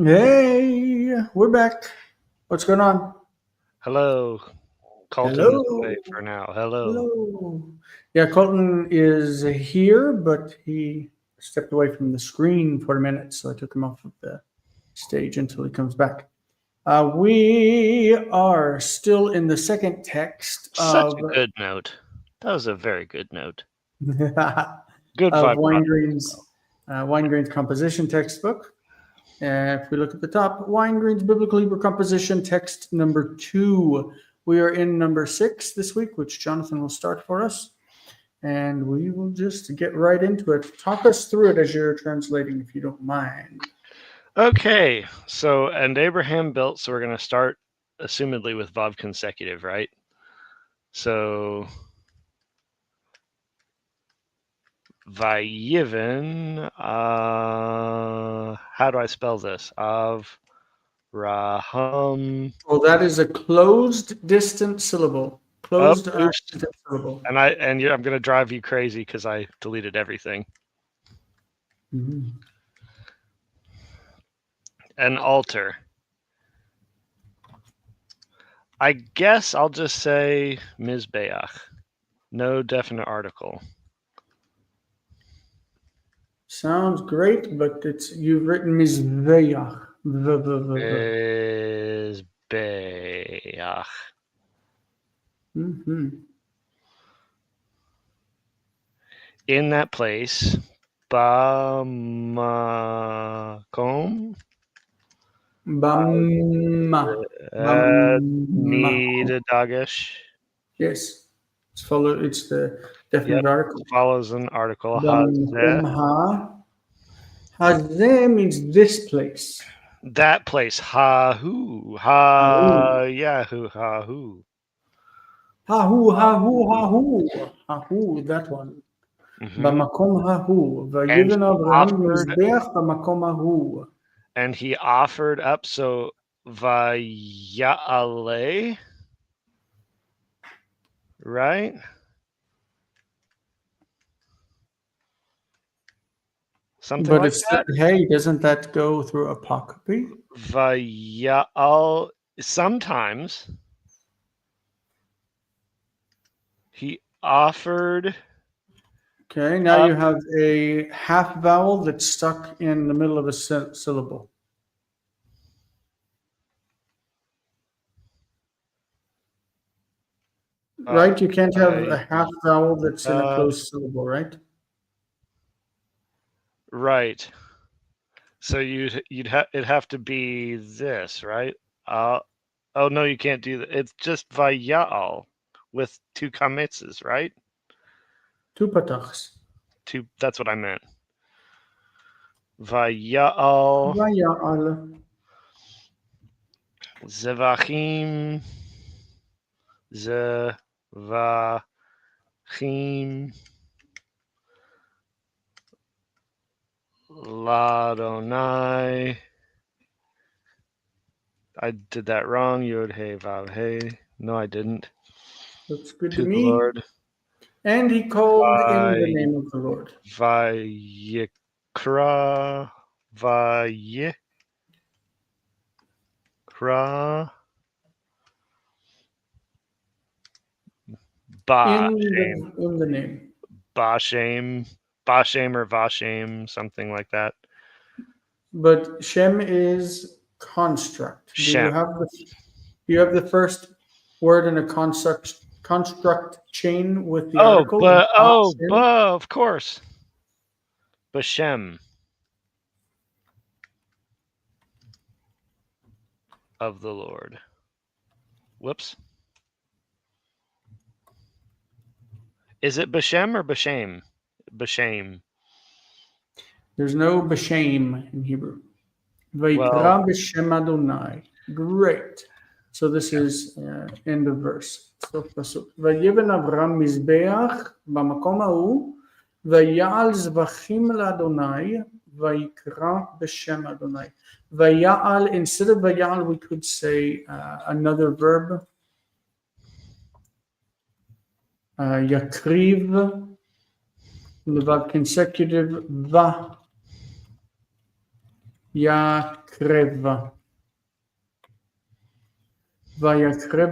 Hey, we're back. What's going on? Hello. Colton is away Hello. for now. Hello. Hello. Yeah, Colton is here, but he stepped away from the screen for a minute, so I took him off of the stage until he comes back. We are still in the second text Such of a good note. That was a very good note. Good of vibrato. Wine Green's composition textbook. If we look at the top, Wine Green's Biblical Hebrew Composition, text number 2. We are in number 6 this week, which Jonathan will start for us. And we will just get right into it. Talk us through it as you're translating, if you don't mind. Okay. So, and Abraham built, so we're going to start assumedly with Vav consecutive, right? So, Vayiven, how do I spell this? Avraham. Well, that is a closed distant syllable. Oh, Closed oops. distant syllable. And I'm going to drive you crazy because I deleted everything. Mm-hmm. An altar. I guess I'll just say Mizbeach. No definite article. Sounds great, but you've written Mizbeach. Mizbeach. Mm-hmm. In that place, Bamakom. Bamma. Bamma. Dagesh. Yes. It's the Yep. definite article. Follows an article. Hazeh. Bamha. Hazeh means this place. That place. Hahu. Hahu. Yahu. Hahu. Hahu, hahu, hahu. Hahu, that one. Bamakom hahu. And Vayiven Abraham mizbeach bamakom hahu. And he offered up, so Vaya'ale, right? Something But like it's that. hey, doesn't that go through apocryphy? Vaya'al. Sometimes he offered. Okay, now you have a half vowel that's stuck in the middle of a syllable. Right? You can't have a half vowel that's in a closed syllable, right? Right. So it'd have to be this, right? Oh no, you can't do that. It's just Vaya'al with two kametzes, right? Two patachs. That's what I meant. Vaya'al. Vaya'al. Zevachim. Zevachim. Ladonai. I did that wrong. Yod Hey Vav Hey. No, I didn't. Looks good To to the me. Lord. And he called in the name of the Lord. Vayikra. Vayikra. In the name. Bashem or Vashem, something like that. But Shem is construct. Shem. Do you have the first word in a construct chain with the article? Of course. Bashem. Of the Lord. Whoops. Is it Bashem or Bashem? Bashem. There's no Bashem in Hebrew. Vayikra b'shem Adonai. Great. So this is end of verse. Vayiven Avram mizbeach b'makom hahu vaya'al zvachim l'Adonai vayikra b'shem Adonai. Vaya'al, instead of vaya'al, we could say another verb. Yakriv, the verb consecutive, va. יקרב. ויקרב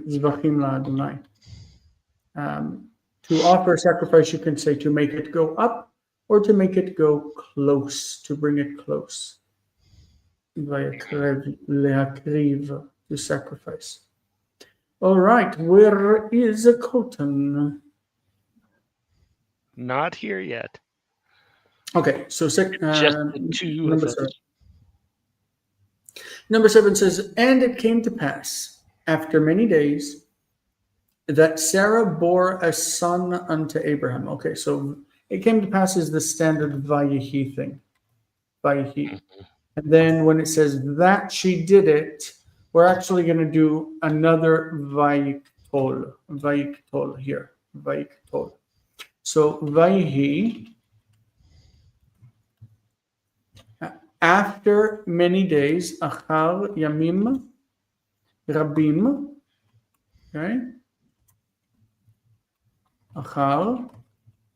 זבחים לאדוני. To offer sacrifice, you can say to make it go up or to make it go close, to bring it close. Vayakrev, leakriv, to sacrifice. All right, where is Kotan? Not here yet. Okay, so Just the two number of us. 7. Number 7 says, and it came to pass after many days that Sarah bore a son unto Abraham. Okay, so it came to pass is the standard Vayihi thing. Vayihi. And then when it says that she did it, we're actually going to do another Vayiktol. Vayiktol here. Vayiktol. So Vayihi, after many days, Achar Yamim Rabim. Okay. Achar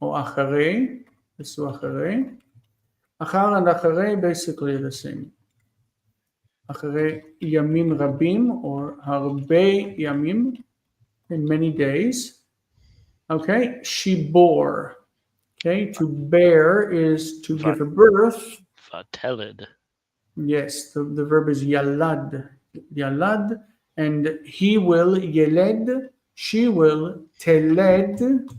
or Acharei. This is Acharei. Achar and Acharei basically the same. Acharei Yamim Rabim or Harbe Yamim, in many days. Okay, she bore. Okay, to bear is to give a birth. Vatelid. Yes, the verb is yalad. Yalad, and he will yeled, she will teled.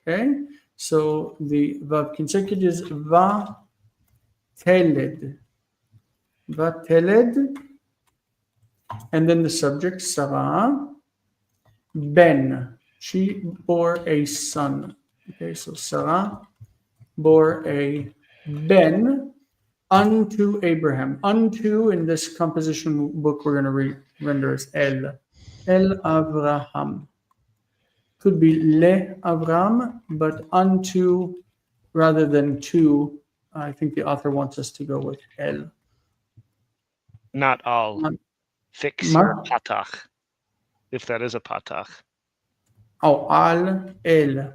Okay, so the verb consecutive is va teled. Va teled, and then the subject Sarah ben. She bore a son. Okay, so Sarah bore a ben unto Abraham. Unto in this composition book we're going to render as El. El Avraham. Could be Le Avram, but unto rather than to. I think the author wants us to go with El. Not all. Fix Ma? your patach. If that is a patach. Oh, Al El.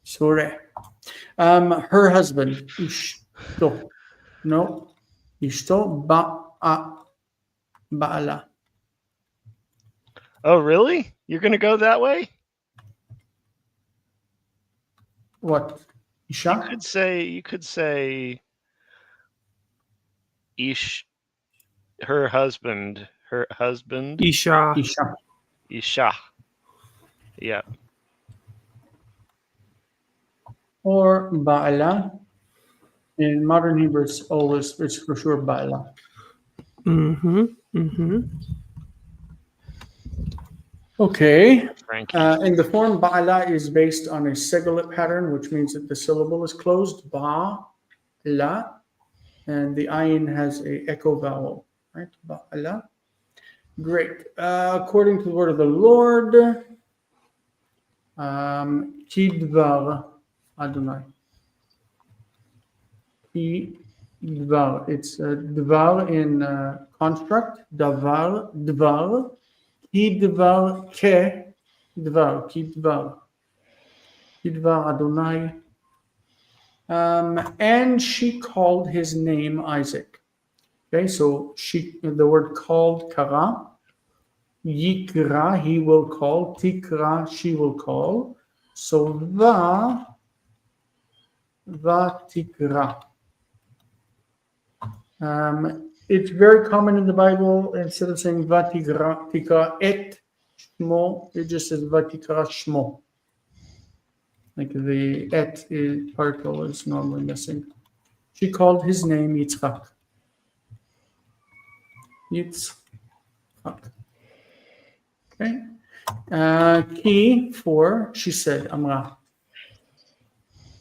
Sorry. Her husband, Ishto. No. Ishto Ba'ala. Oh, really? You're going to go that way? What? Isha? You could say Ish, her husband. Isha. Isha. Isha. Yeah. Or Ba'ala. In modern Hebrew, it's for sure Ba'ala. Mm-hmm. Mm-hmm. Frankie. In the form Ba'ala is based on a segulate pattern, which means that the syllable is closed. Ba'ala. And the ayin has a echo vowel. Right? Ba'ala. Great. According to the word of the Lord, Kidvar Adonai. Kidvar. It's dvar in construct. Davar. Dvar. Kidvar ke. Dvar. Kidvar. Kidvar Adonai. And she called his name Isaac. Okay, so the word called, kara. Yikra, he will call. Tikra, she will call. So va tikra. It's very common in the Bible. Instead of saying va tikra et shmo, it just says va tikra shmo. Like the et particle is normally missing. She called his name Yitzchak. Yitzchak. Okay. Ki for she said Amra.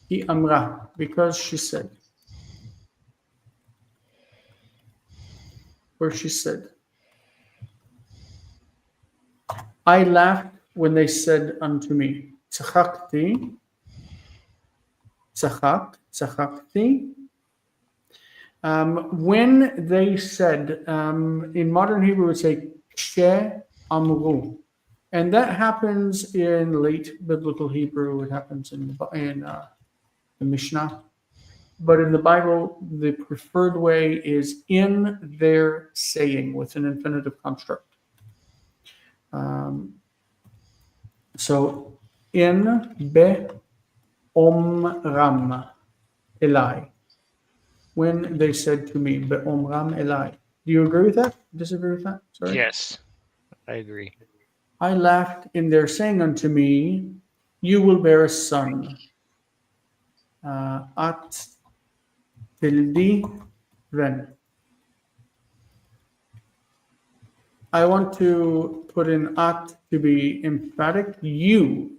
Ki Amra because she said. Where she said. I laughed when they said unto me, Tzachakti. Tzachakti. When they said, in modern Hebrew, we would say She Amru, and that happens in late biblical Hebrew. It happens in the Mishnah. but in the Bible, the preferred way is in their saying with an infinitive construct. So, in be omram elai. When they said to me, be omram elai. Do you agree with that? Disagree with that? Sorry. Yes, I agree. I laughed in their saying unto me, you will bear a son. At tildi ren. I want to put in at to be emphatic. You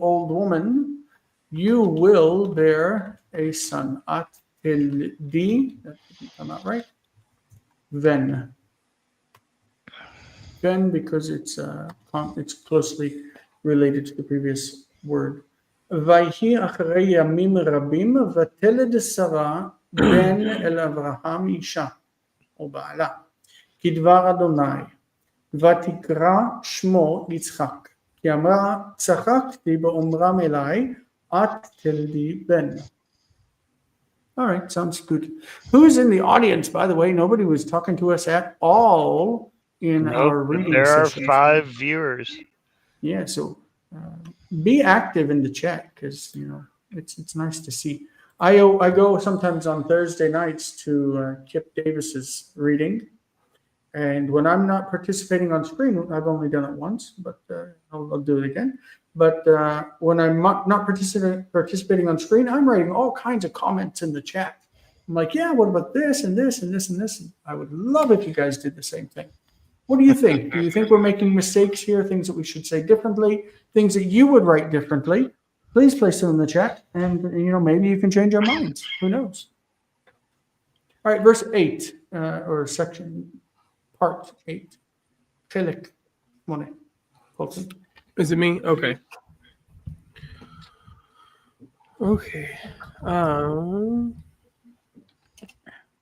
old woman, you will bear a son. At tildi, that didn't come out right. Then because it's closely related to the previous word. ויהי אחרי ימים רבים ותלד שרה בן אל אברהם אישה או בעלה כדבר אדוני ותקרא שמו יצחק כי אמרה צחקתי באומרם אליי את תלדי בן. All right, sounds good. Who's in the audience, by the way? Nobody was talking to us at all in our reading there session. are 5 viewers. Yeah, so be active in the chat because it's nice to see. I go sometimes on Thursday nights to Kip Davis's reading, and when I'm not participating on screen, I've only done it once, but I'll do it again. But when I'm not participating on screen, I'm writing all kinds of comments in the chat. I'm like, yeah, what about this and this and this and this? And I would love if you guys did the same thing. What do you think? Do you think we're making mistakes here, things that we should say differently, things that you would write differently? Please place them in the chat, and maybe you can change our minds. Who knows? All right, verse 8, or section, part 8. Chelik, Monet. Is it me? Okay. Okay.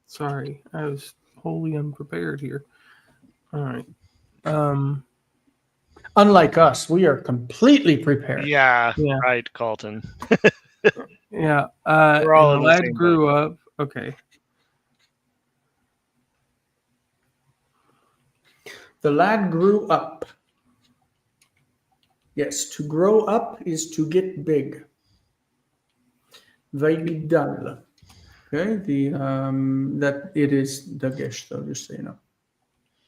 Sorry, I was wholly unprepared here. All right. Unlike us, we are completely prepared. Yeah. Right, Colton. Yeah. We're all and in the the lad same grew up. Okay. The lad grew up. Yes, to grow up is to get big. Vaygidal. Okay, that it is dagesh though, just so you know.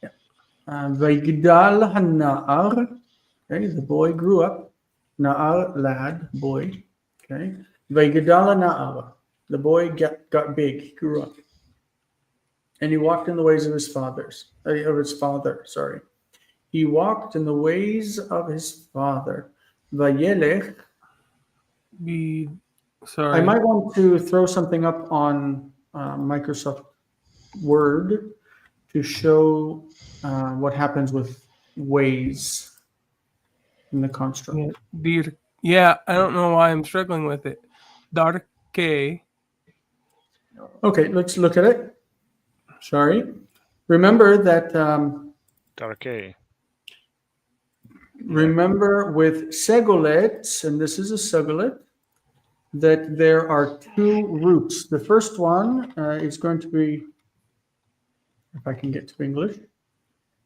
Yeah. Vaygidal hana'ar. Okay, the boy grew up. Na'ar, lad, boy. Okay. Vaygidal na'ar. The boy got big. He grew up. And he walked in the ways of his father. Sorry. He walked in the ways of his father. Vayelech. Sorry. I might want to throw something up on Microsoft Word to show what happens with ways in the construct. Yeah, I don't know why I'm struggling with it. Darke. Okay, let's look at it. Sorry. Remember that. Darke. Remember with segolets, and this is a segolet, that there are 2 roots. The first one is going to be, if I can get to English,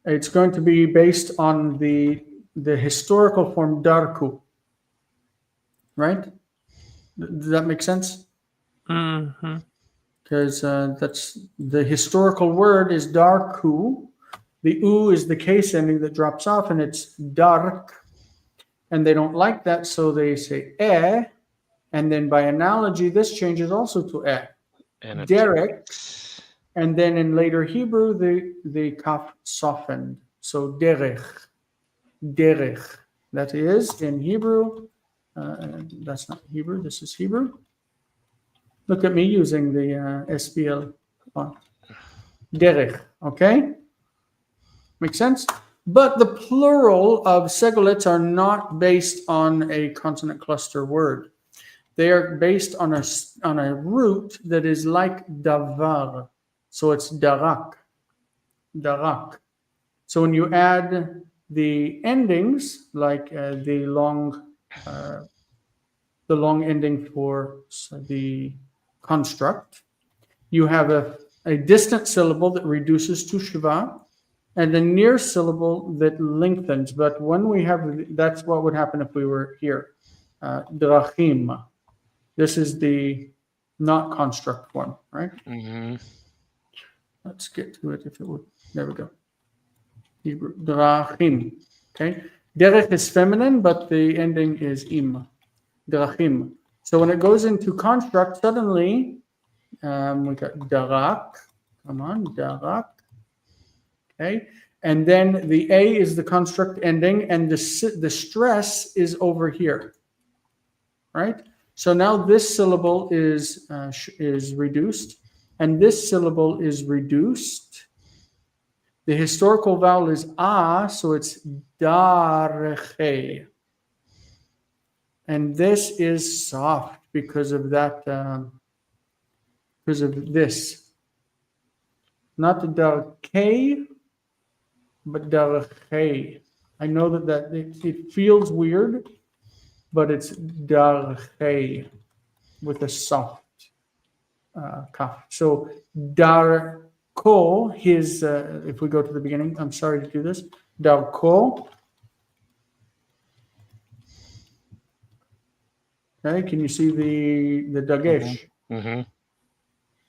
it's going to be based on the historical form darku. Right? Does that make sense? Mm-hmm. Because that's the historical word is darku. The u is the case ending that drops off, and it's dark. And they don't like that, so they say and then by analogy, this changes also to And Derek. And then in later Hebrew, the kaf softened. So derech. That is in Hebrew. That's not Hebrew. This is Hebrew. Look at me using the SPL font. Derech. Okay? Make sense? But the plural of segolets are not based on a consonant cluster word. They are based on a root that is like davar. So it's darak. So when you add the endings, like the long ending for the construct. You have a distant syllable that reduces to shva, and a near syllable that lengthens. But when we have, that's what would happen if we were here. Drachim. This is the not construct one, right? Mm-hmm. Let's get to it if it would. There we go. Hebrew. Drachim. Okay. Derech is feminine, but the ending is im. Drachim. So when it goes into construct, suddenly we got darak. Come on, darak. Okay. And then the A is the construct ending, and the stress is over here. Right? So now this syllable is reduced, and this syllable is reduced. The historical vowel is a, so it's dareche. And this is soft because of that, because of this. Not darkei, but dareche. I know that it feels weird, but it's dareche with a soft kaf. So darko, his, if we go to the beginning, I'm sorry to do this. Darko. Okay, can you see the dagesh? Mm-hmm.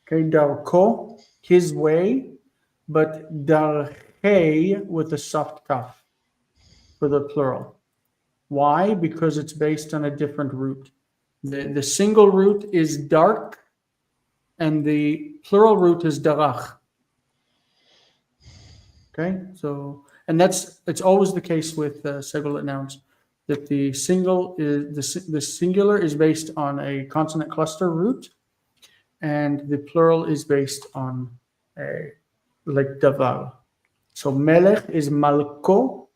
Okay, darko, his way, but darche with a soft kaf for the plural. Why? Because it's based on a different root. The single root is dark, and the plural root is darach. Okay, so, and it's always the case with singular nouns, that the singular is based on a consonant cluster root, and the plural is based on a like davar. So melech is malko,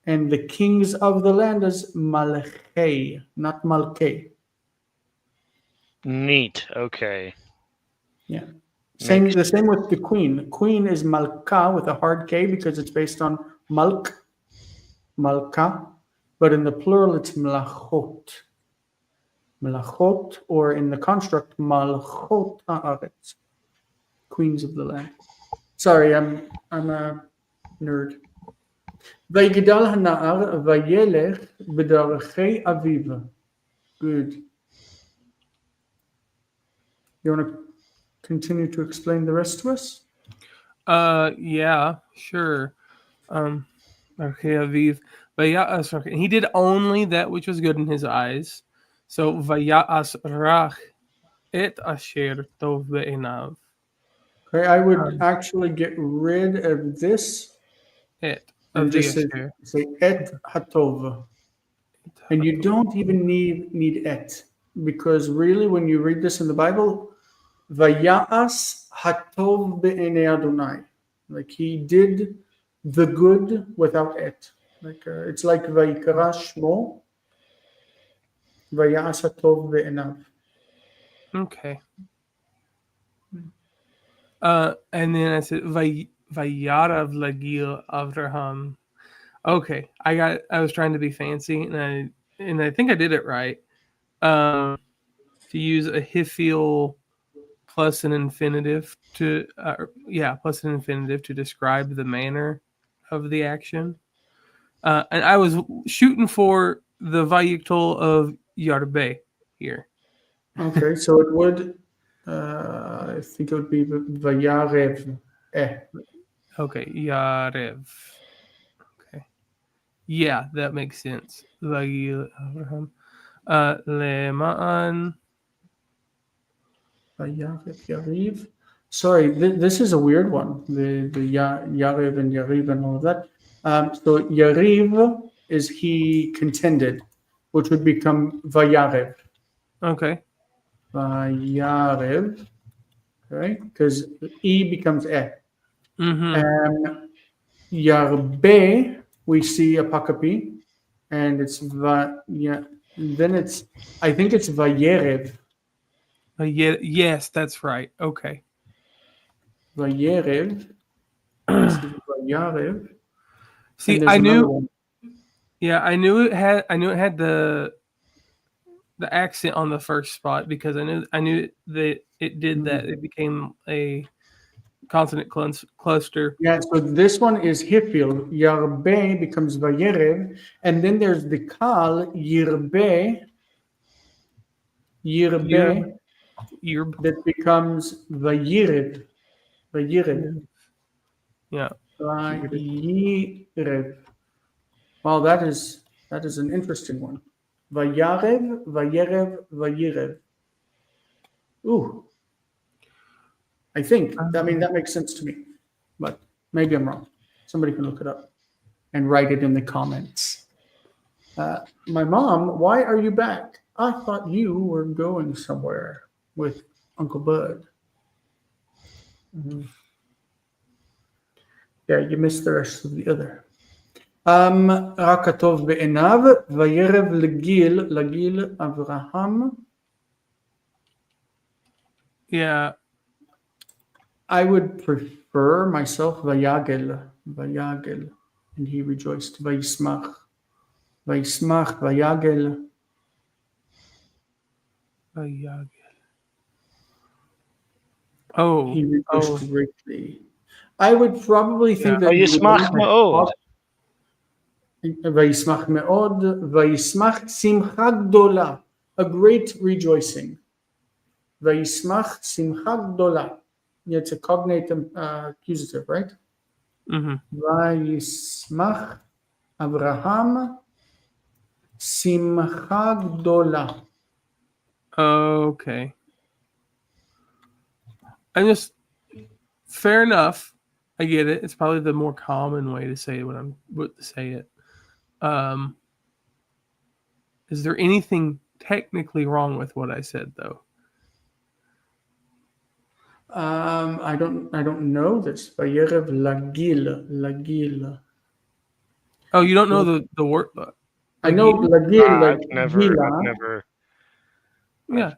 and the kings of the land is malchei, not malkei. Neat. Okay. Yeah. The same with the queen. The queen is malka with a hard K because it's based on malk, malka, but in the plural it's mlachot. Melachot, or in the construct, malchot haaretz, queens of the land. Sorry, I'm a nerd. Vayigdal hana'ar vayelech b'darechei aviv. Good. You want to continue to explain the rest to us? Yeah, sure. Okay, Aviv. He did only that which was good in his eyes. So vaya'as rach et asher tov be'enav. Okay, I would actually get rid of this Et and of the just asher. say et hatov. And you don't even need et, because really when you read this in the Bible, vaya'as hatov be'enei Adonai. Like he did the good without et. Like it's like vayikra shmo, vaya'as hatov be'enav. Okay. And then I said Vayarav Lagil Avraham. Okay, I was trying to be fancy, and I think I did it right. To use a hifil plus an infinitive to describe the manner of the action. And I was shooting for the Vayiktul of Yarbe here. Okay, so it would, I think it would be vayarev. Okay, Yarev. Okay. Yeah, that makes sense. Vayil Avraham. Leman. Vayarev, Yariv. Sorry, this is a weird one. The Yarev and Yariv and all of that. So Yariv is he contended, which would become Vayarev. Okay. Vayarev. Okay, because E becomes E. Mm-hmm. Yarbe, we see apakapi, and it's then it's, I think it's Vayerev. Yes, that's right. Okay. Vayerev. This is Vayarev. See, I knew. Yeah, I knew it had the the accent on the first spot because I knew that it did that. It became a consonant cluster. Yeah, so this one is hifil. Yarbe becomes vayerev. And then there's the kal, yirbe, yirbe, You're that becomes vayirev. Vayirev. yeah. Vayirev. Wow, that is an interesting one. Vayarev, vayerev, vayirev. Ooh. I think. I mean, that makes sense to me. But maybe I'm wrong. Somebody can look it up and write it in the comments. My mom, why are you back? I thought you were going somewhere with Uncle Bud. Yeah, you missed the rest of the other. רק הטוב בעיניו, וירב לגיל אברהם. Yeah. I would prefer myself vayagel, and he rejoiced. Vayismach, vayagel. Oh, He rejoiced greatly. I would probably think that Vayismach me'od. Vayismach me'od, vayismach simcha gdola, a great rejoicing. Vayismach simcha gdola. Yeah, it's a cognate accusative, right? Vayismach Abraham simcha gdola. Okay. Fair enough. I get it. It's probably the more common way to say it when I'm to say it. Is there anything technically wrong with what I said though? I don't know this. Vayerev lagil. Oh, you don't know the word. I know lagil, like I've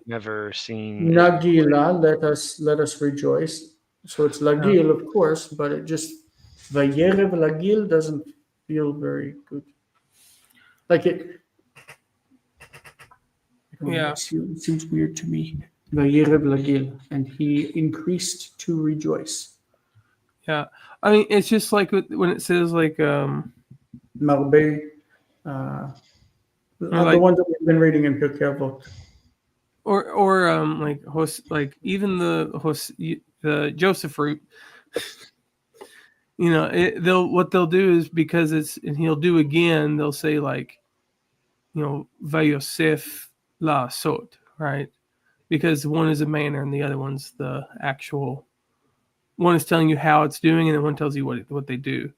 never seen Nagila, let us rejoice. So it's lagil, of course, but it just vayerev lagil doesn't feel very good. Like it. Yeah. It seems weird to me. Vayerev lagil, and he increased to rejoice. Yeah, I mean it's just like when it says like Marbe, the ones that we've been reading in Pirkei Avot. Or like even the Joseph root. You know, what they'll do is because and he'll do again. They'll say like, you know, Vayosef la sot, right? Because one is a manner and the other one's the actual. One is telling you how it's doing, and then one tells you what they do.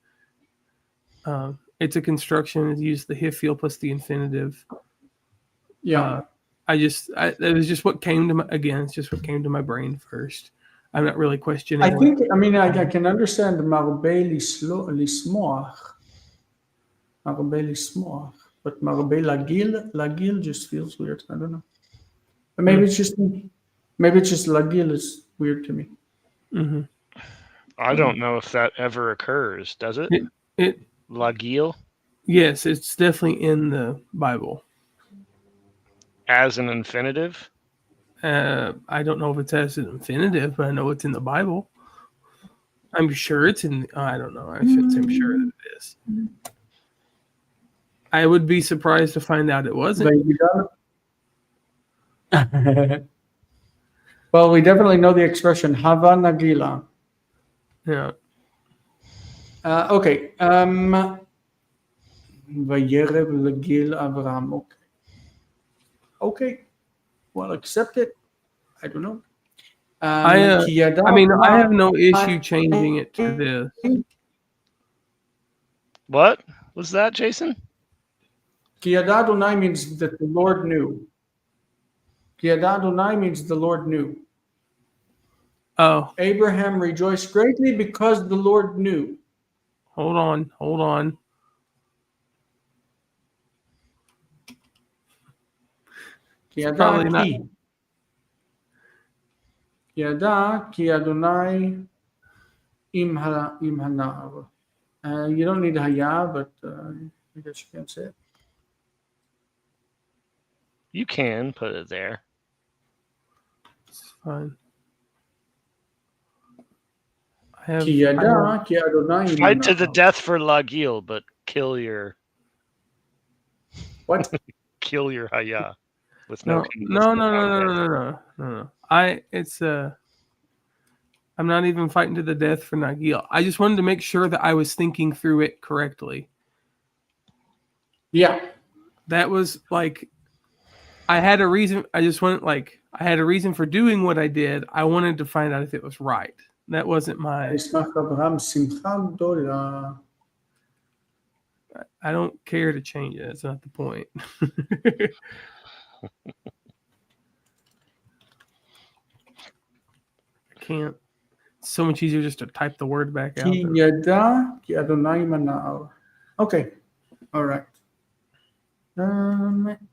It's a construction. It uses the hifil plus the infinitive. Yeah. It was just what came to it's just what came to my brain first. I'm not really questioning. I can understand marbe lismoach, but marbe lagil just feels weird. I don't know. But maybe it's just lagil is weird to me. Mm-hmm. I don't know if that ever occurs. Does it? Lagil? Yes, it's definitely in the Bible. As an infinitive? I don't know if it's as an infinitive, but I know it's in the Bible. I'm sure it's in. I don't know. I shouldn't say I'm sure that it is. I would be surprised to find out it wasn't. Well, we definitely know the expression Hava Nagila. Yeah. Okay. Vayerev Lagil Avraham. Okay. Well, accept it. I don't know. I mean, I have no issue changing it to this. What was that, Jason? Ki yada Adonai means that the Lord knew. Ki yada Adonai means the Lord knew. Oh. Abraham rejoiced greatly because the Lord knew. Hold on. Ki yada ki Adonai im hanav. You don't need haya, but I guess you can say it. You can put it there. It's fine. I have, Ki I have yada, ki Adonai Fight to the imanav. death for Lagil, but kill your What? Haya with no, no. no. I'm not even fighting to the death for Nagil. I just wanted to make sure that I was thinking through it correctly. Yeah. That was like, I had a reason. I had a reason for doing what I did. I wanted to find out if it was right. That wasn't my. Yismach Abraham simcha gdola. I don't care to change it. That's not the point. I can't. It's so much easier just to type the word back out. Ki yada, ki Adonai imanav. Okay. All right.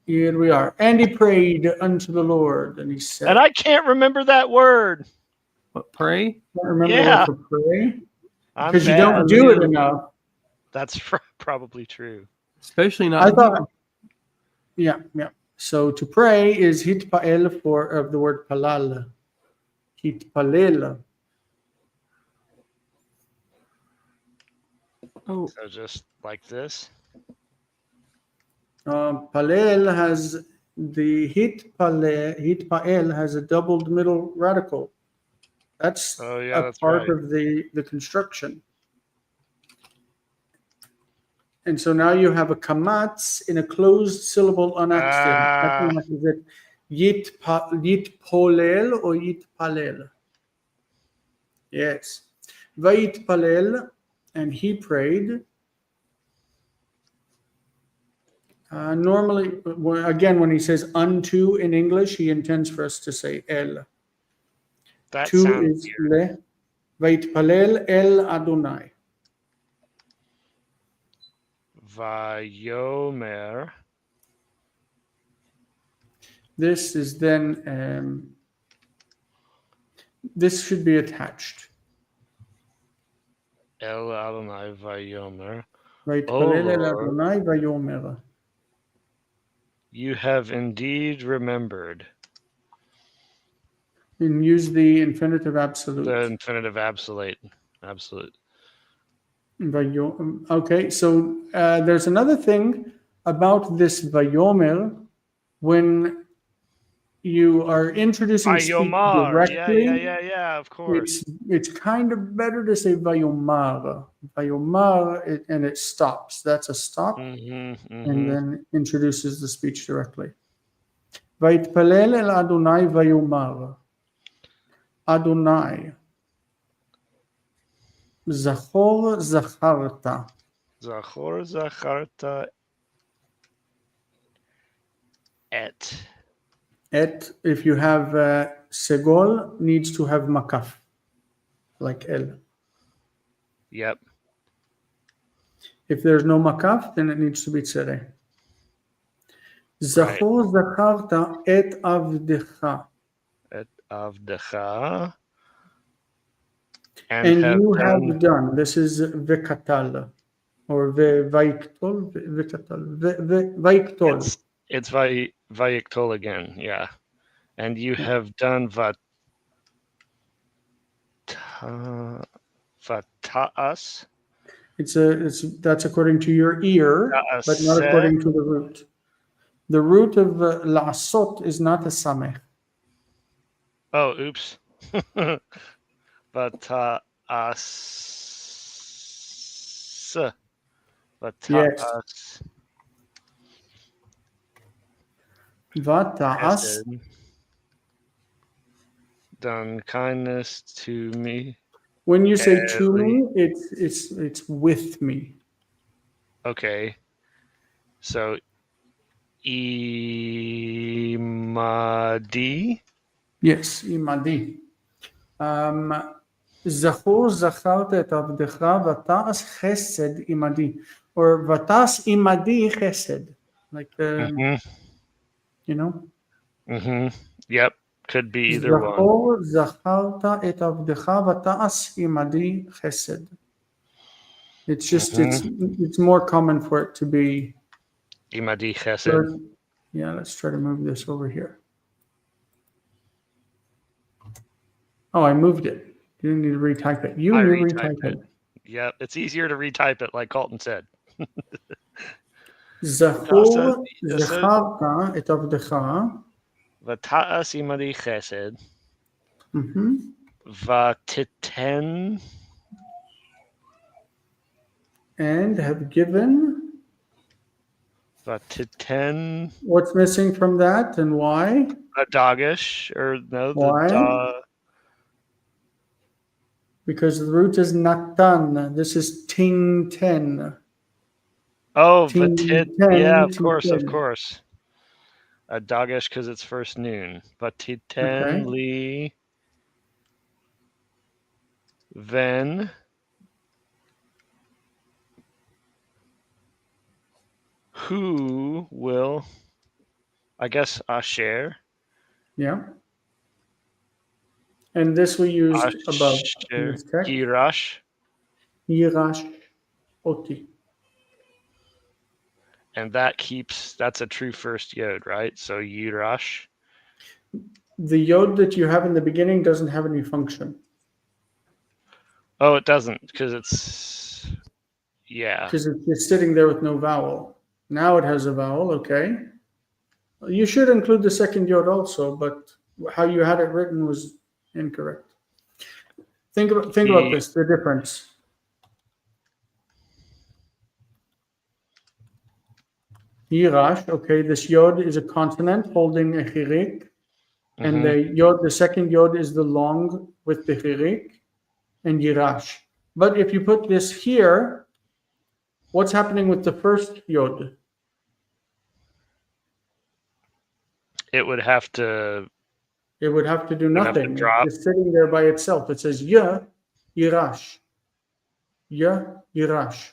Here we are. And he prayed unto the Lord, and he said, And I can't remember that word. What, pray? can't remember Yeah. the word for pray I'm because you bad. don't do it enough. That's probably true. Especially not. I thought, yeah. So to pray is hitpa'el of the word palal. Hitpalel. Oh, So just like this. Palel has the hitpa'el has a doubled middle radical. That's Oh yeah, a that's part right. of the construction. And so now you have a kamatz in a closed syllable unaccent. Is it yitpolel or yitpalel? Yes. Vayitpalel, and he prayed. Normally, again, when he says unto in English, he intends for us to say el. That To sounds is weird. le. Vayitpalel el Adonai. Vayomer. This is then, this should be attached. El Adonai Vayomer. Vayitpalel el Lord. Adonai vayomer. You have indeed remembered. And use the infinitive absolute. The infinitive absolute. Okay, so there's another thing about this vayomer when you are introducing speech Vayomar. directly. Yeah, of course. It's kind of better to say vayomar. Vayomar, and it stops. That's a stop, and then introduces the speech directly. Vayitpalel el Adonai vayomar. Adonai. Zachor zacharta. Zachor zacharta et. Et, if you have segol, needs to have makaf, like el. Yep. If there's no makaf, then it needs to be tzere. Zachor zacharta et avdecha. Et avdecha. And you have done. This is vekatal, or vaiktol, vekatal, vaiktol. It's vayiktol again, yeah. And you have done vataas. That's according to your ear, but not according to the root. The root of la'asot is not a samech. Oh, oops. Vataas. Yes. Vataas. Done kindness to me. When you say to me, it's with me. Okay. So imadi. Yes, imadi. Zachor zacharta et avdecha vatas chesed imadi, or vatas imadi chesed, like you know. Yep, could be either one. Zachor zacharta et avdecha vatas imadi chesed. It's just it's more common for it to be imadi chesed. Yeah, let's try to move this over here. Oh, I moved it. You didn't need to retype it. You I need to retyped retype it. Yep, it's easier to retype it, like Colton said. זכור זכרת את עבדך. ותעש עמדי חסד, Mhm. ותיתן And have given. ותיתן What's missing from that and why? a dogish, or no, Why? Because the root is natan. This is ting ten. oh, Ting vatit, yeah, of course, ten. of course. A dogish because it's first noon. Vatiten Okay. li ven who will, I guess, asher. Yeah. And this we used above in Asher this text. Yirash. Yirash oti. And that's a true first yod, right? So Yirash. The yod that you have in the beginning doesn't have any function. Oh, it doesn't, because it's, yeah. Because it's just sitting there with no vowel. Now it has a vowel, okay. You should include the second yod also, but how you had it written was incorrect. Think about this, the difference. Yirash, okay, this yod is a consonant holding a chirik, and the second yod is the long with the chirik, and yirash. But if you put this here, what's happening with the first yod? It would have to. It would have to do Would have to nothing. drop. It's sitting there by itself. It says ya, yirash. Ya, yirash.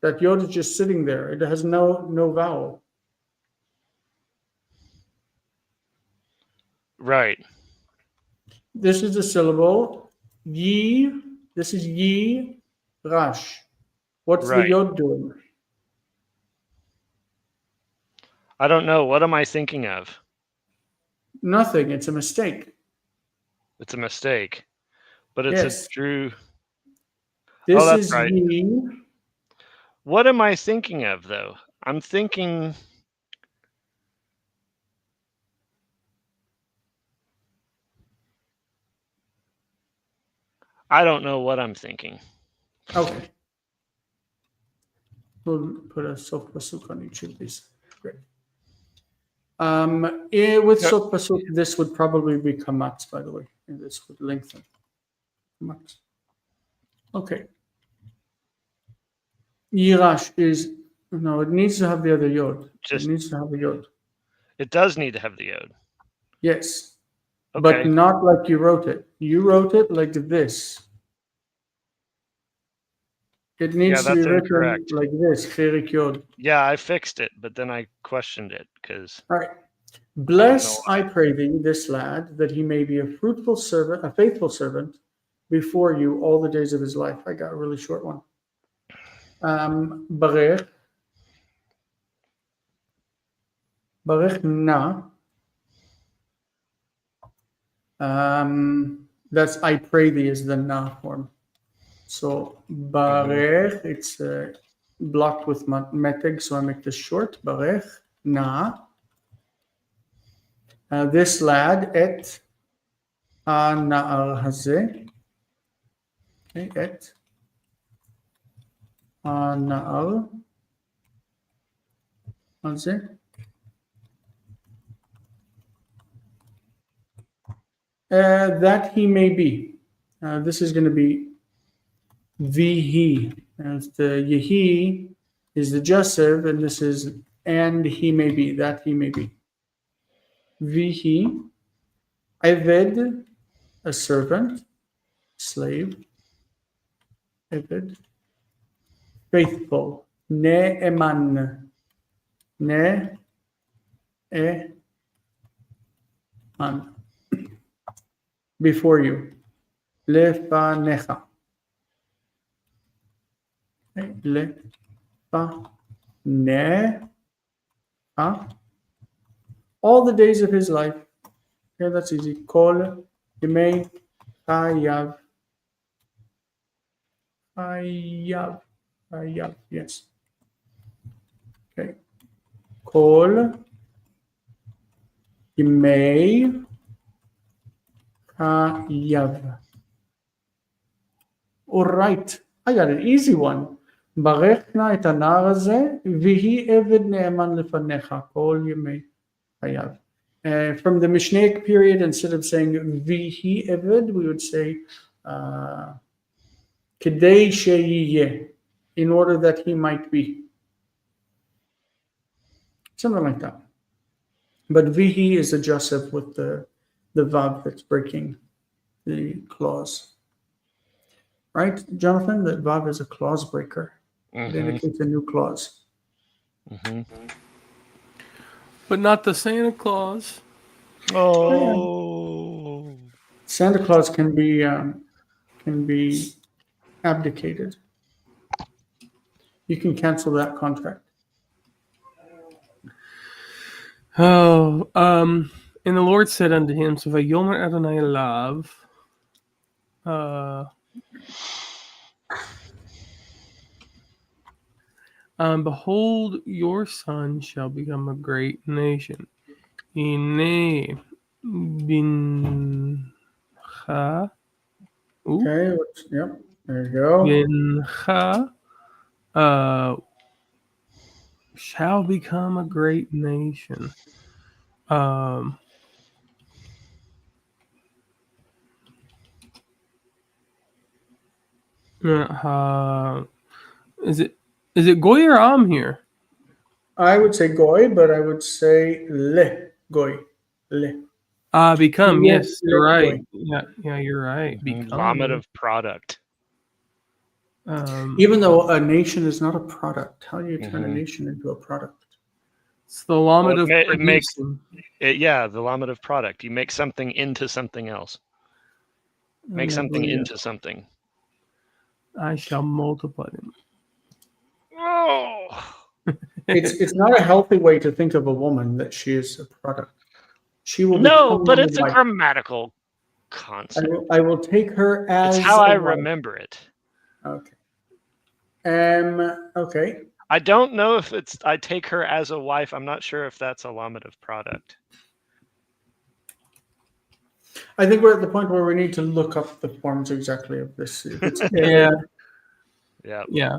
That yod is just sitting there. It has no vowel. Right. This is a syllable. Yi. This is yi, rash. What's the Right. yod doing? I don't know. What am I thinking of? Nothing. It's a mistake. It's a mistake. But it's Yes. a true. This that's is right. yi. What am I thinking of, though? I'm thinking. I don't know what I'm thinking. Okay. We'll put a sof pasuk on each of these. Great. With sof pasuk, this would probably be kamatz, by the way. And this would lengthen. Kamatz. Okay. Yirash is, no, it needs to have the other yod. It needs to have a yod. It does need to have the yod. Yes. Okay. But not like you wrote it. You wrote it like this. It needs to be written like this, cherik yod. Yeah, I fixed it, but then I questioned it because. All right. Bless, I pray thee, this lad, that he may be a fruitful servant, a faithful servant before you all the days of his life. I got a really short one. Barech. Barech na. That's I pray thee is the na form. So barech, it's blocked with meteg, so I make this short. Barech na. This lad et הנער הזה, את הנער הזה, that he may be. This is going to be vihi. As the yehi is the jussive, and this is and he may be, that he may be. Vihi, Eved, a servant, slave. Eved, faithful. Ne'eman. Ne'eman. Before you. Lefanecha. Lefanecha. all the days of his life. Okay, that's easy. Kol yemei chayav. Chayav. Chayav, yes. Okay. Kol yemei chayav. All right, I got an easy one. ברך נא את הנער הזה, ויהי עבד נאמן לפניך כל ימי חייו. From the Mishnaic period, instead of saying vihi eved, we would say kedei sheyiye, in order that he might be. Something like that. But vihi is a Joseph with the vav that's breaking the clause. Right, Jonathan? That vav is a clause breaker. It indicates a new clause. But not the Santa Claus. Oh. Santa Claus can be abdicated. You can cancel that contract. Oh, and the Lord said unto him, so Vayomer Adonai Elav, behold, your son shall become a great nation. Ine bincha. Okay, yep, there you go. Bincha shall become a great nation. Is it Goy or Am here? I would say goy, but I would say le goy. Le. Become, yes, you're right. Goy. Yeah, you're right. Become. Vomitive product. Even though a nation is not a product, how do you turn a nation into a product? It's the lamed of it makes producing. the lamed product. You make something into something else. Make something into something. I shall multiply them. Oh. It's not a healthy way to think of a woman that she is a product. She will No, become but a it's a wife. grammatical concept. I will take her as It's how I a wife. remember it. Okay. Okay. I don't know if it's I take her as a wife. I'm not sure if that's a lamedative product. I think we're at the point where we need to look up the forms exactly of this. Yeah. Yeah. Yeah.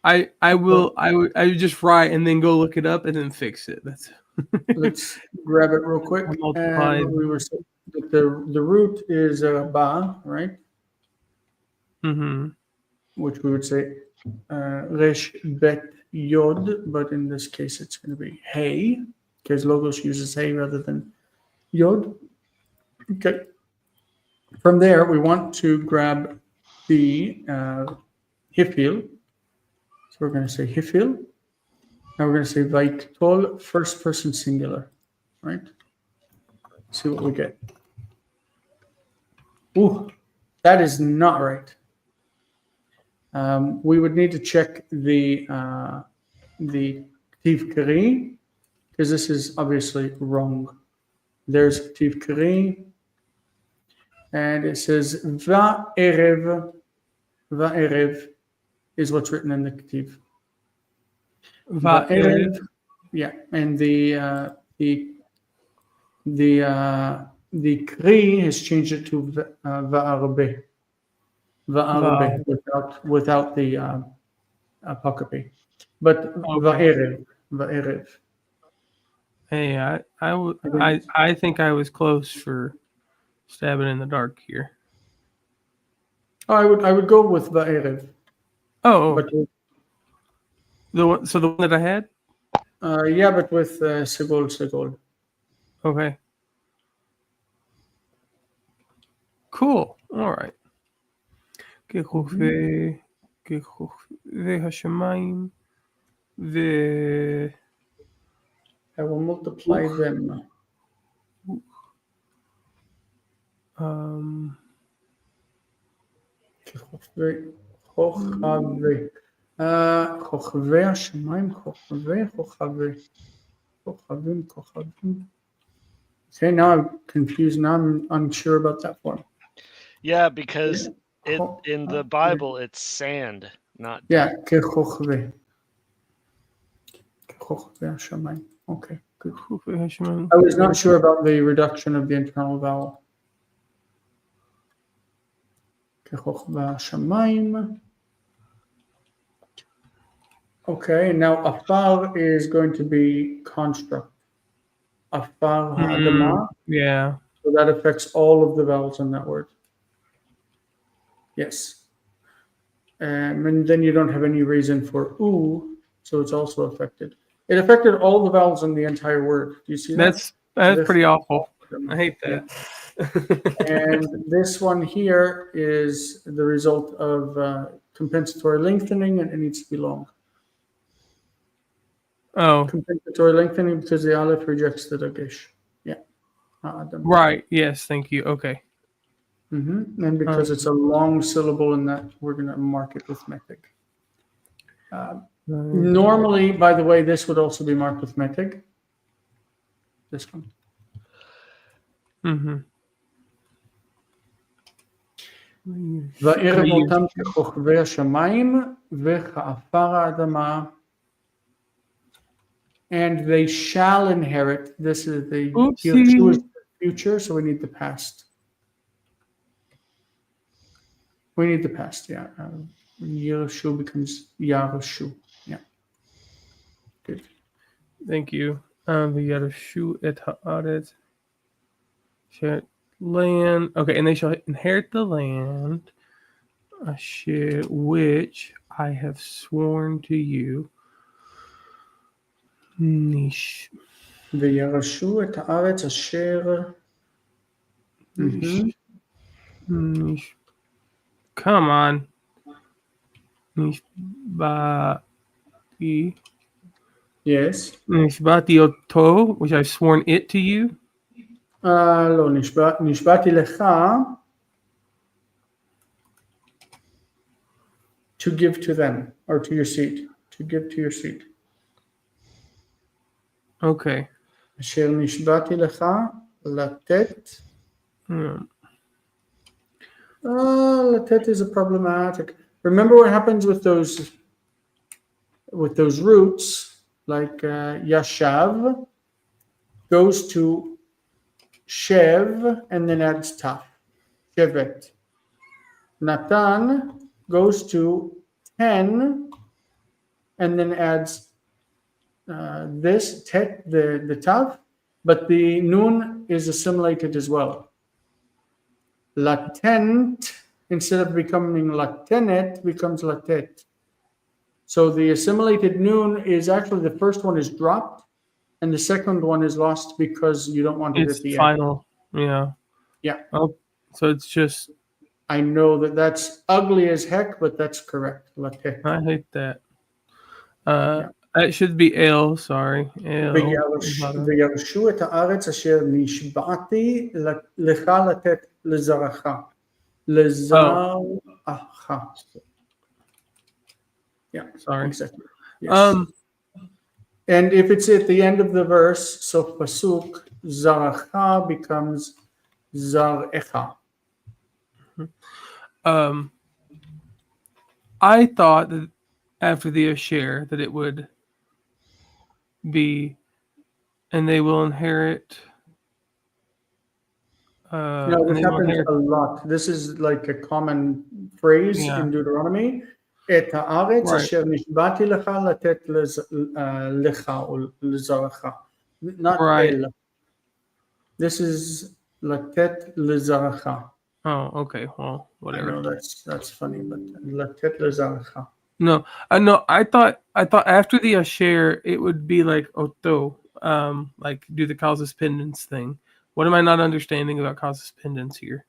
I would just write and then go look it up and then fix it. That's Let's grab it real quick. And we were saying that the root is ba, right? Which we would say resh bet yod, but in this case it's going to be hey, because Logos uses hey rather than yod. Okay. From there, we want to grab the hifil. So we're going to say hifil. Now we're going to say vaiktol, first person singular, right? See what we get. Ooh, that is not right. We would need to check the ktiv kari, because this is obviously wrong. There's ktiv kari, and it says va'erev is what's written in the ktiv. Va'erev, yeah, and the kri has changed it to va'arbe. Va'arbe without the apocryphy, but va'erev. Hey, I think I was close for stabbing in the dark here. Oh, I would go with va'erev. Oh, but the one that I had. Yeah, but with segol. Okay. Cool. All right. ככוכבי השמיים I will multiply them. כוכבי השמיים, כוכבי. כוכבים, כוכבים. Okay, now I'm confused. Now I'm unsure about that form. Yeah, because in the Bible it's sand, not Yeah, dust. ככוכבי. ככוכבי השמיים. Okay, good. Hashman. I was not sure about the reduction of the internal vowel. ככוכבי השמיים. Okay, now afar is going to be construct. Afar ha'adama. Yeah. So that affects all of the vowels in that word. Yes. And then you don't have any reason for oo, so it's also affected. It affected all the vowels in the entire word. Do you see that? That's pretty awful. I hate that. And this one here is the result of compensatory lengthening, and it needs to be long. Oh, Compensatory lengthening because the aleph rejects the dagesh. Yeah. right. Yes, thank you. Okay. And because it's a long syllable in that, we're going to mark it with metig. Normally, by the way, this would also be marked with metig. This one. וערב אותם ככוכבי השמיים וכעפר האדמה. And they shall inherit. This is the future, so we need the past. We need the past, yeah. Yerushu becomes Yarushu. Yeah. Good. Thank you. Yarushu et haaretz. Land. Okay, and they shall inherit the land which I have sworn to you. וירשו את הארץ אשר... Come on. Nishbati. Yes. Nishbati oto, which I've sworn it to you. לא, נשבעתי לך to give to them, or to your seed. To give to your seed. Okay. אשר נשבעתי לך לתת. Latet is a problematic. Remember what happens with those roots, like yashav goes to shev and then adds taf, shevet. Natan goes to 10 and then adds this tet, the taf, but the nun is assimilated as well. Latent, instead of becoming latenet, becomes latet. So the assimilated noon is actually, the first one is dropped, and the second one is lost because you don't want it It's at the final. end. Yeah. Yeah. Oh, so it's just... I know that's ugly as heck, but that's correct. Latet. I hate that. It should be L, sorry. L. וירשו את הארץ אשר נשבעתי לך לתת לזרעך. לזרעך. Yeah, sorry. Exactly. Yes. And if it's at the end of the verse, so pasuk, zaracha becomes zarecha. I thought that after the Asher that it would be, and they will inherit. No, this happens a lot. This is like a common phrase in Deuteronomy. את הארץ אשר נשבעתי לך לתת לך או לזרעך. Not אל. This is לתת לזרעך. Oh, okay. Well, whatever. I know that's funny, but לתת לזרעך. No, I thought after the Asher it would be like Oto, like do the causus pendens thing. What am I not understanding about causus pendens here?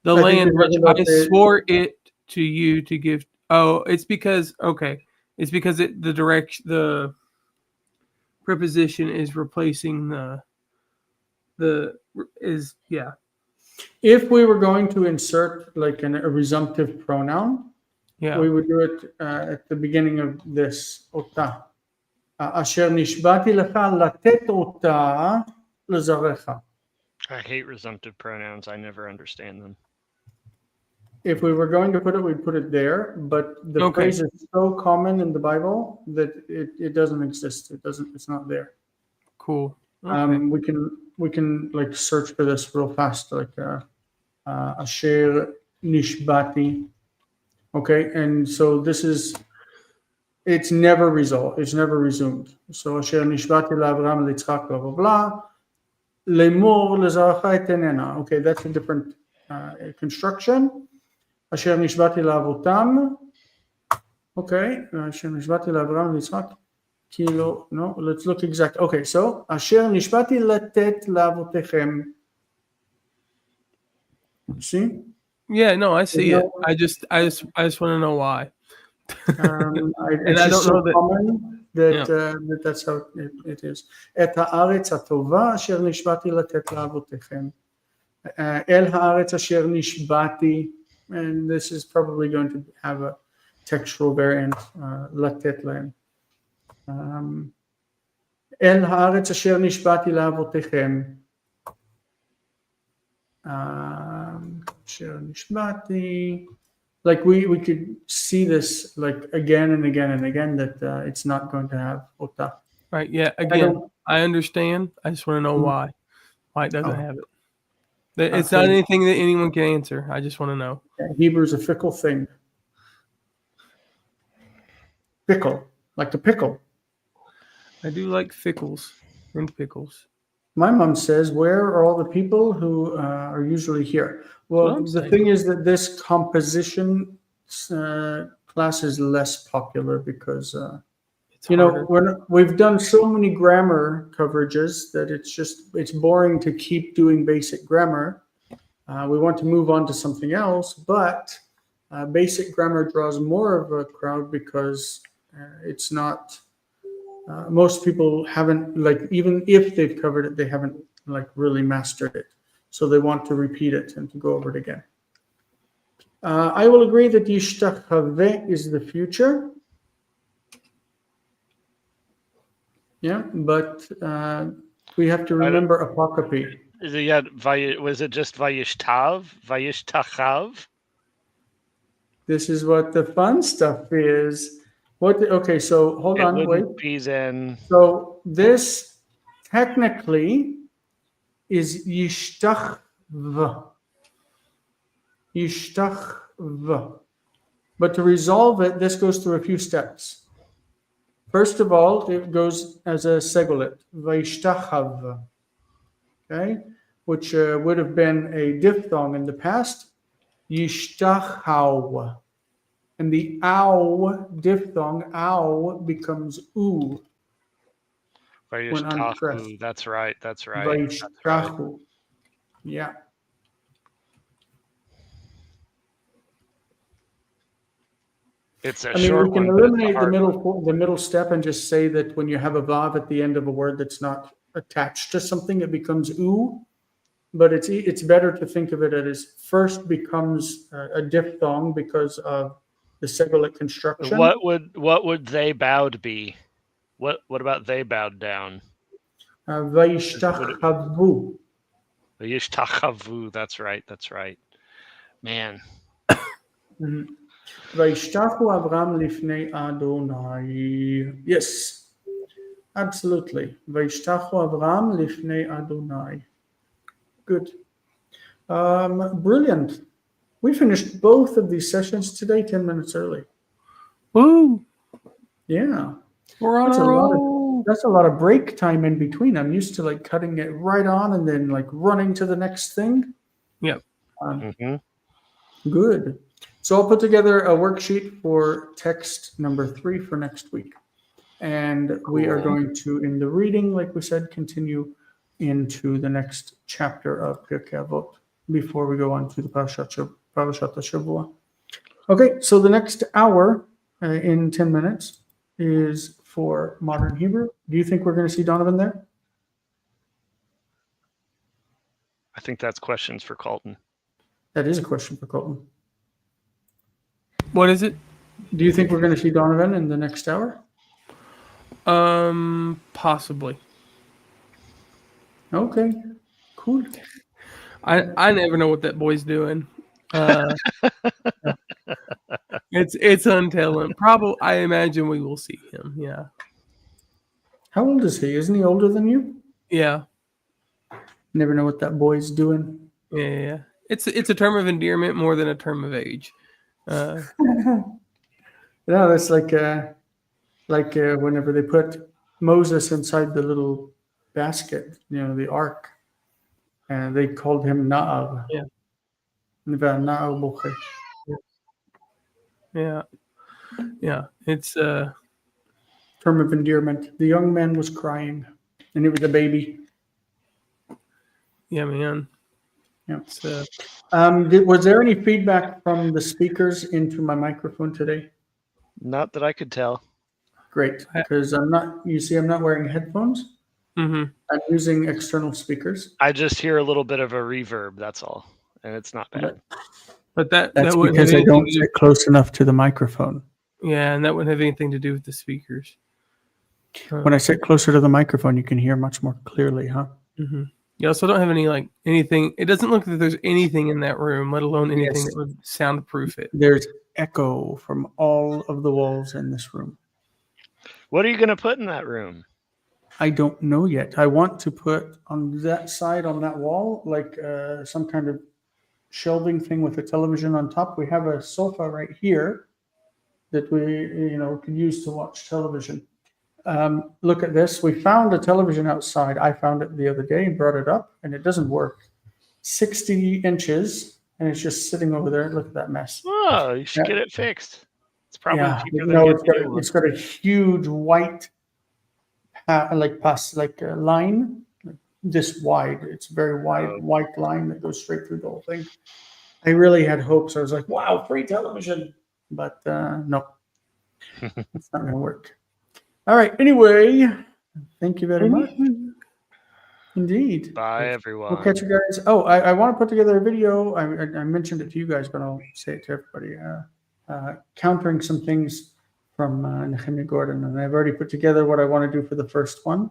The land which I swore it to you to give. Oh, it's because the preposition is replacing yeah. If we were going to insert like a resumptive pronoun, yeah, we would do it at the beginning of this ota. אשר נשבעתי לך לתת אותה לזרעך. I hate resumptive pronouns. I never understand them. If we were going to put it, we'd put it there, but the Okay. phrase is so common in the Bible that it doesn't exist. It's not there. Cool. Okay. We can like search for this real fast, like Asher Nishbati. Okay, and so it's never resolved. It's never resumed. So Asher Nishbati LaAvraham LiYitzchak blah blah blah. Lemor lezarcha etenena. Okay, that's a different construction. Asher nishbati לאבותם. Okay, אשר נשבעתי לאברהם וליצחק. כאילו, no, let's look exact. Okay, so אשר נשבעתי לתת לאבותיכם. See? Yeah, no, I see it. No. I just want to know why. It's I just don't so know that- common that that's how it is. את הארץ הטובה אשר נשבעתי לתת לאבותיכם. אל הארץ אשר נשבעתי, and this is probably going to have a textual variant, לתת להם. אל הארץ אשר נשבעתי לאבותיכם. אשר נשבעתי. Like we could see this like again and again and again that it's not going to have אותה. Right. Yeah. Again, I understand. I just want to know why it doesn't have it. It's not anything that anyone can answer. I just want to know. Hebrew is a fickle thing. Fickle, like the pickle. I do like pickles and pickles. My mom says, where are all the people who are usually here? Well, the thing is that this composition class is less popular because, we've done so many grammar coverages that it's boring to keep doing basic grammar. We want to move on to something else, but basic grammar draws more of a crowd because it's not, most people haven't, like, even if they've covered it, they haven't like really mastered it. So they want to repeat it and to go over it again. I will agree that Yishtachave is the future. Yeah, but we have to remember apocryphy. Yeah, was it just Vayishtav? Vayishtachav? This is what the fun stuff is. Okay, so hold on, wait. Be then. So this technically is Yishtachv. Yishtachv. But to resolve it, this goes through a few steps. First of all, it goes as a segulet, Vayishtachav. Okay, which would have been a diphthong in the past, Yishtachaw. And the ow diphthong, ow, becomes oo. Vayishtachu. That's right. Vayishtachu. Yeah. It's a I mean, short we can one, eliminate the middle step and just say that when you have a vav at the end of a word that's not attached to something, it becomes oo. But it's better to think of it as first becomes a diphthong because of the segulet construction. What would they bowed be? What about they bowed down? Vayishtachavu. Vayishtachavu. That's right. Man. Vayishtachu Avram lifnei Adonai. Yes, absolutely. Vayishtachu Avram lifnei Adonai. Good. Brilliant. We finished both of these sessions today 10 minutes early. Woo! Yeah. We're on a roll. That's a lot of break time in between. I'm used to like cutting it right on and then like running to the next thing. Yep. Good. So I'll put together a worksheet for text number 3 for next week. And we are going to, in the reading, like we said, continue into the next chapter of Pirkei Avot before we go on to the Parashat HaShavua. Okay, so the next hour in 10 minutes is for Modern Hebrew. Do you think we're going to see Donovan there? I think that's questions for Colton. That is a question for Colton. What is it? Do you think we're going to see Donovan in the next hour? Possibly. Okay, cool. I never know what that boy's doing. It's untelling. Probably, I imagine we will see him. Yeah, How old is he? Isn't he older than you? yeah, Never know what that boy's doing. yeah. It's a term of endearment more than a term of age. Yeah, that's like whenever they put Moses inside the little basket, the ark, and they called him Na'al. Yeah. Na'al Boche. Yeah, yeah. It's Term of endearment. The young man was crying, and it was a baby. yeah, man. Yeah. It's Was there any feedback from the speakers into my microphone today? Not that I could tell. Great, because I'm not wearing headphones. mm-hmm. I'm using external speakers. I just hear a little bit of a reverb. That's all, and it's not bad. But that That's wouldn't because have I anything don't to do. sit close enough to the microphone. Yeah, and that wouldn't have anything to do with the speakers. When I sit closer to the microphone, you can hear much more clearly, huh? Mm-hmm. You also don't have anything. It doesn't look like there's anything in that room, let alone anything Yes. that would soundproof it. There's echo from all of the walls in this room. What are you going to put in that room? I don't know yet. I want to put on that side, on that wall, like some kind of shelving thing with a television on top. We have a sofa right here that we, could use to watch television. Look at this. We found a television outside. I found it the other day and brought it up, and it doesn't work. 60 inches, and it's just sitting over there. Look at that mess. Oh, you should Yeah. get it fixed. It's probably Yeah, cheaper no, than it's getting a new one. got a huge white line, this wide. It's very wide, white line that goes straight through the whole thing. I really had hopes. I was like, wow, free television. But no, it's not going to work. All right. Anyway, thank you very much. Indeed. Bye, everyone. We'll catch you guys. Oh, I want to put together a video. I mentioned it to you guys, but I'll say it to everybody. Countering some things from Nehemiah Gordon, and I've already put together what I want to do for the first one,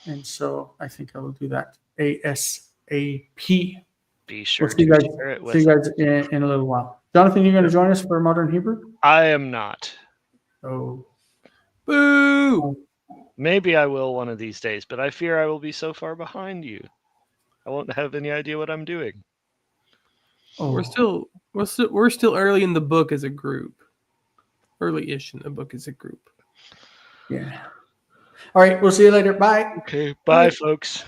and so I think I will do that ASAP. Be sure We'll see to you share it guys, with in a little while. Jonathan, you're going to join us for Modern Hebrew? I am not. Oh, Boo! Maybe I will one of these days, but I fear I will be so far behind you. I won't have any idea what I'm doing. oh. We're still early in the book as a group. Early-ish in the book as a group. Yeah. All right. We'll see you later. Bye. Okay, bye, folks.